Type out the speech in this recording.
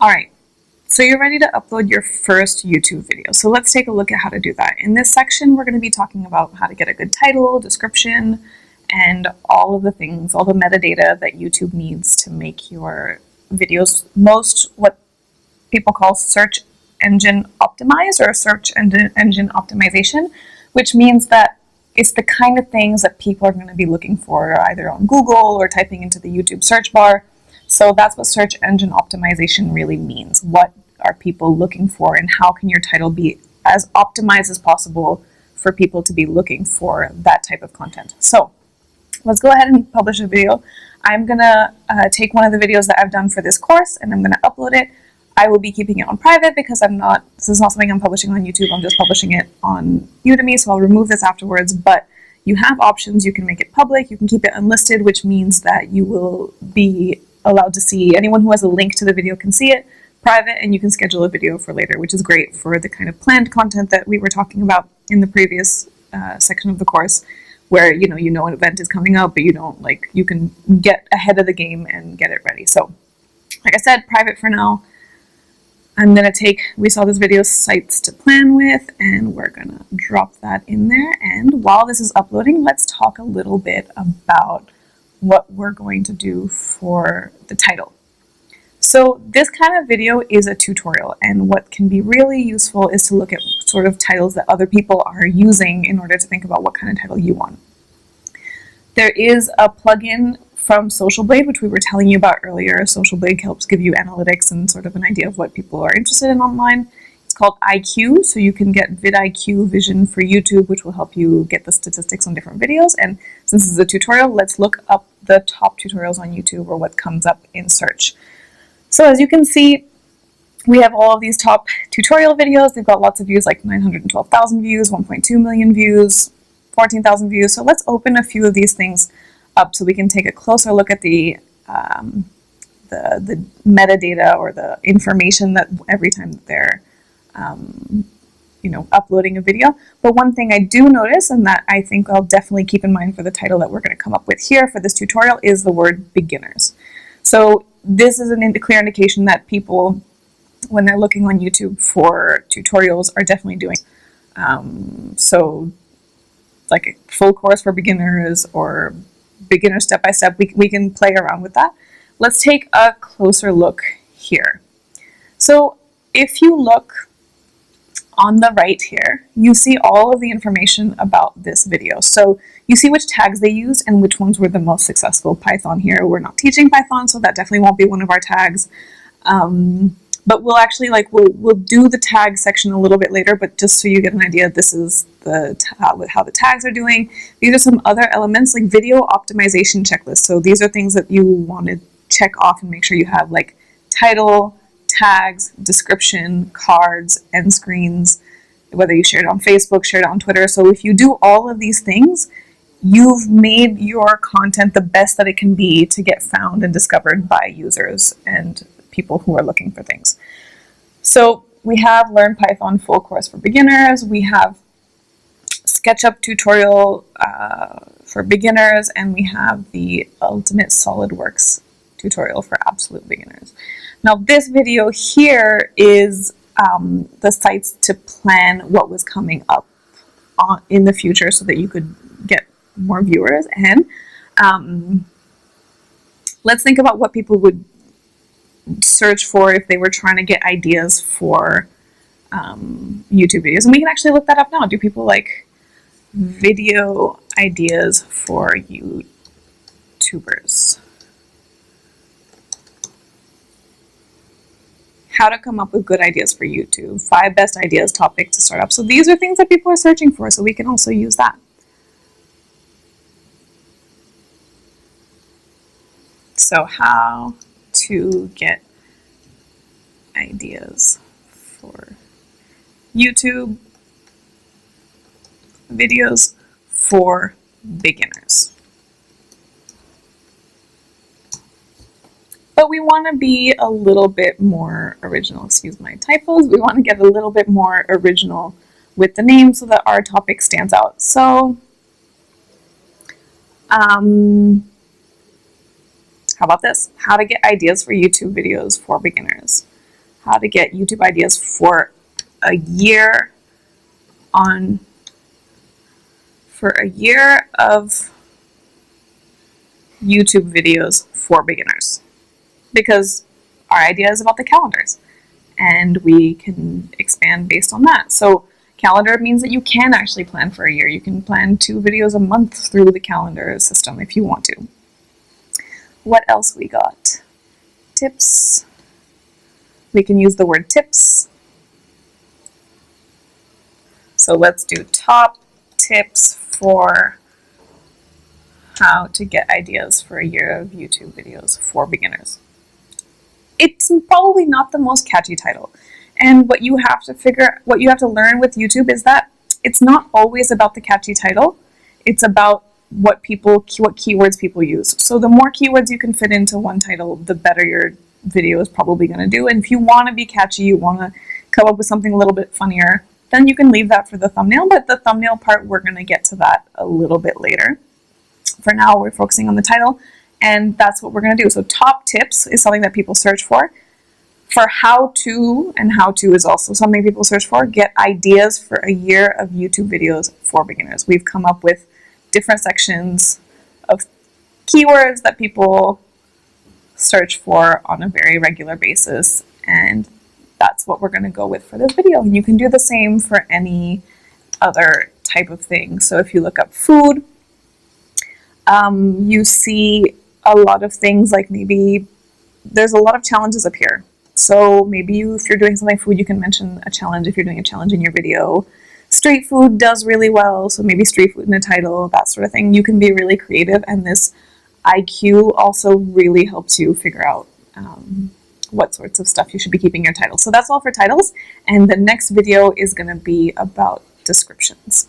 All right, so you're ready to upload your first YouTube video. So let's take a look at how to do that. In this section, we're going to be talking about how to get a good title, description, and all of the things, all the metadata that YouTube needs to make your videos what people call search engine optimized, or search engine optimization, which means that it's the kind of things that people are going to be looking for either on Google or typing into the YouTube search bar. So that's what search engine optimization really means. What are people looking for, and how can your title be as optimized as possible for people to be looking for that type of content? So let's go ahead and publish a video. I'm going to take one of the videos that I've done for this course, and I'm going to upload it. I will be keeping it on private because this is not something I'm publishing on YouTube. I'm just publishing it on Udemy, so I'll remove this afterwards. But you have options. You can make it public. You can keep it unlisted, which means that you will be allowed to see, anyone who has a link to the video can see it, private, and you can schedule a video for later, which is great for the kind of planned content that we were talking about in the previous section of the course, where you know an event is coming up, but you can get ahead of the game and get it ready. So like I said, private for now. I'm going to we saw this video, sites to plan with, and we're going to drop that in there. And while this is uploading, let's talk a little bit about what we're going to do for the title. So this kind of video is a tutorial, and what can be really useful is to look at sort of titles that other people are using in order to think about what kind of title you want. There is a plugin from Social Blade, which we were telling you about earlier. Social Blade helps give you analytics and sort of an idea of what people are interested in online. It's called IQ, so you can get vidIQ vision for YouTube, which will help you get the statistics on different videos. And since this is a tutorial, let's look up the top tutorials on YouTube, or what comes up in search. So as you can see, we have all of these top tutorial videos. They've got lots of views, like 912,000 views, 1.2 million views, 14,000 views. So let's open a few of these things up so we can take a closer look at the metadata, or the information that every time they're uploading a video. But one thing I do notice, and that I think I'll definitely keep in mind for the title that we're going to come up with here for this tutorial, is the word beginners. So this is a clear indication that people, when they're looking on YouTube for tutorials, are definitely doing. So like a full course for beginners, or beginner step-by-step, we can play around with that. Let's take a closer look here. So if you look on the right here, you see all of the information about this video. So you see which tags they used and which ones were the most successful. Python here, we're not teaching Python, so that definitely won't be one of our tags. But we'll actually, we'll do the tag section a little bit later, but just so you get an idea, this is how the tags are doing. These are some other elements, like video optimization checklist. So these are things that you want to check off and make sure you have, like title, tags, description, cards, end screens, whether you share it on Facebook, share it on Twitter. So if you do all of these things, you've made your content the best that it can be to get found and discovered by users and people who are looking for things. So we have Learn Python full course for beginners, we have SketchUp tutorial for beginners, and we have the Ultimate SolidWorks tutorial for absolute beginners. Now this video here is the sites to plan what was coming up in the future so that you could get more viewers. And let's think about what people would search for if they were trying to get ideas for YouTube videos. And we can actually look that up now. Do people like video ideas for YouTubers? How to come up with good ideas for YouTube. 5 best ideas topic to start up. So these are things that people are searching for, so we can also use that. So how to get ideas for YouTube videos for beginners. But we want to be a little bit more original. Excuse my typos. We want to get a little bit more original with the name so that our topic stands out. So how about this? How to get ideas for YouTube videos for beginners. how to get YouTube ideas for a year of YouTube videos for beginners, because our idea is about the calendars and we can expand based on that. So calendar means that you can actually plan for a year. You can plan 2 videos a month through the calendar system if you want to. What else we got? Tips. We can use the word tips. So let's do top tips for how to get ideas for a year of YouTube videos for beginners. It's probably not the most catchy title. And what you have to learn with YouTube is that it's not always about the catchy title. It's about what keywords people use. So the more keywords you can fit into one title, the better your video is probably going to do. And if you want to be catchy, you want to come up with something a little bit funnier, then you can leave that for the thumbnail. But the thumbnail part, we're going to get to that a little bit later. For now, we're focusing on the title, and that's what we're going to do. So top tips is something that people search for how to, and how to is also something people search for. Get ideas for a year of YouTube videos for beginners. We've come up with different sections of keywords that people search for on a very regular basis, and that's what we're going to go with for this video. And you can do the same for any other type of thing. So if you look up food, you see a lot of things, like maybe there's a lot of challenges up here. So maybe if you're doing something food, you can mention a challenge if you're doing a challenge in your video. Street food does really well, so maybe street food in the title, that sort of thing. You can be really creative, and this IQ also really helps you figure out what sorts of stuff you should be keeping in your title. So that's all for titles, and the next video is going to be about descriptions.